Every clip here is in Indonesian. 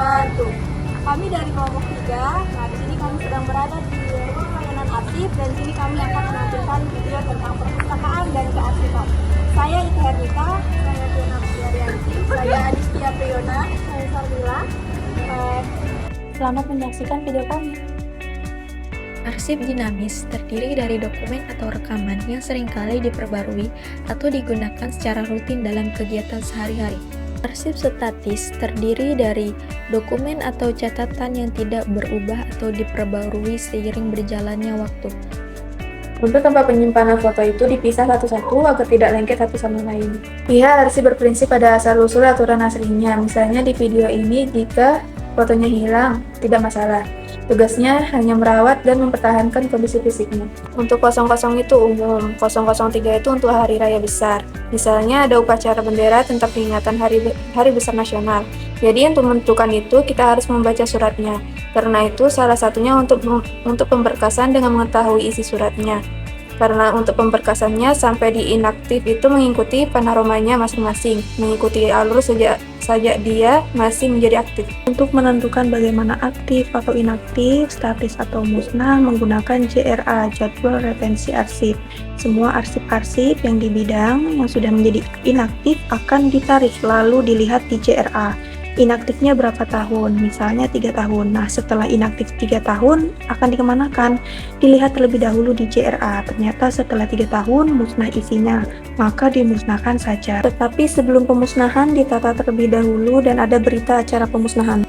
wabarakatuh. Kami dari kelompok 3. Nah, di sini kami sedang berada di ruang layanan arsip dan di sini kami akan menampilkan video tentang perpustakaan dan kearsipan. Saya Ita Hernita, saya Diana Priyanti, saya Adistia Priyona, saya Sarmila. Selamat menyaksikan video kami. Arsip dinamis terdiri dari dokumen atau rekaman yang seringkali diperbarui atau digunakan secara rutin dalam kegiatan sehari-hari. Arsip statis terdiri dari dokumen atau catatan yang tidak berubah atau diperbarui seiring berjalannya waktu. Untuk tempat penyimpanan foto itu dipisah satu-satu agar tidak lengket satu sama lain. Pihak arsip berprinsip pada asal-usul aturan aslinya. Misalnya di video ini, jika fotonya hilang, tidak masalah. Tugasnya hanya merawat dan mempertahankan kondisi fisiknya. Untuk 00 itu umum, 003 itu untuk hari raya besar. Misalnya ada upacara bendera tentang peringatan hari besar nasional. Jadi untuk menentukan itu kita harus membaca suratnya. Karena itu salah satunya untuk pemberkasan dengan mengetahui isi suratnya. Karena untuk pemberkasannya sampai di inaktif itu mengikuti panoromanya masing-masing, mengikuti alur sejak dia masih menjadi aktif. Untuk menentukan bagaimana aktif atau inaktif, statis atau musnah menggunakan JRA, Jadwal Retensi Arsip. Semua arsip-arsip yang di bidang yang sudah menjadi inaktif akan ditarik lalu dilihat di JRA. Inaktifnya berapa tahun, misalnya 3 tahun. Nah, setelah inaktif 3 tahun, akan dikemanakan? Dilihat terlebih dahulu di JRA. Ternyata setelah 3 tahun, musnah isinya, maka dimusnahkan saja. Tetapi sebelum pemusnahan, ditata terlebih dahulu dan ada berita acara pemusnahan.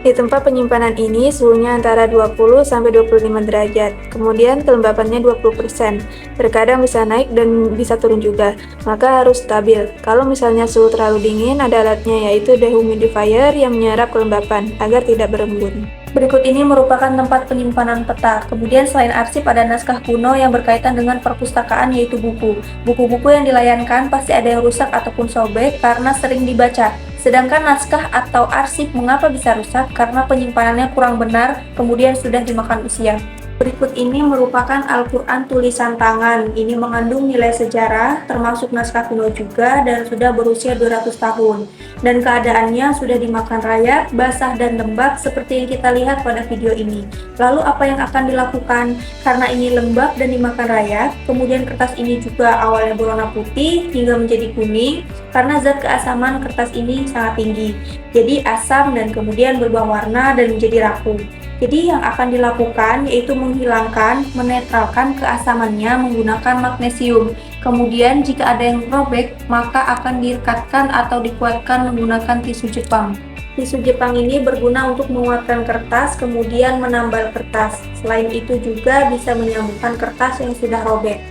Di tempat penyimpanan ini suhunya antara 20-25 derajat, kemudian kelembapannya 20%. Terkadang bisa naik dan bisa turun juga, maka harus stabil. Kalau misalnya suhu terlalu dingin, ada alatnya yaitu dehumidifier yang menyerap kelembapan agar tidak berembun. Berikut ini merupakan tempat penyimpanan peta. Kemudian selain arsip ada naskah kuno yang berkaitan dengan perpustakaan yaitu buku. Buku-buku yang dilayangkan pasti ada yang rusak ataupun sobek karena sering dibaca. Sedangkan naskah atau arsip mengapa bisa rusak? Karena penyimpanannya kurang benar, kemudian sudah dimakan usia. Berikut ini merupakan Al-Quran tulisan tangan. Ini mengandung nilai sejarah, termasuk naskah kuno juga, dan sudah berusia 200 tahun. Dan keadaannya sudah dimakan rayap, basah dan lembab seperti yang kita lihat pada video ini. Lalu apa yang akan dilakukan? Karena ini lembab dan dimakan rayap, kemudian kertas ini juga awalnya berwarna putih hingga menjadi kuning, karena zat keasaman kertas ini sangat tinggi. Jadi asam dan kemudian berubah warna dan menjadi rapuh. Jadi yang akan dilakukan yaitu menghilangkan, menetralkan keasamannya menggunakan magnesium. Kemudian jika ada yang robek, maka akan direkatkan atau dikuatkan menggunakan tisu Jepang. Tisu Jepang ini berguna untuk menguatkan kertas, kemudian menambal kertas. Selain itu juga bisa menyambungkan kertas yang sudah robek.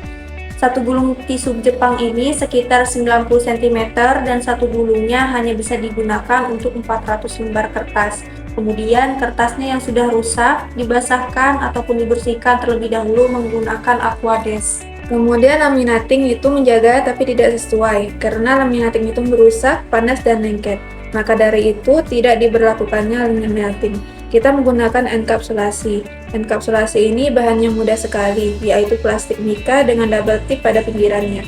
Satu gulung tisu Jepang ini sekitar 90 cm dan satu gulungnya hanya bisa digunakan untuk 400 lembar kertas. Kemudian kertasnya yang sudah rusak dibasahkan ataupun dibersihkan terlebih dahulu menggunakan aquades. Kemudian laminating itu menjaga tapi tidak sesuai karena laminating itu merusak, panas dan lengket. Maka dari itu tidak diberlakukannya laminating. Kita menggunakan enkapsulasi. Enkapsulasi ini bahannya mudah sekali, yaitu plastik mika dengan double tip pada pinggirannya.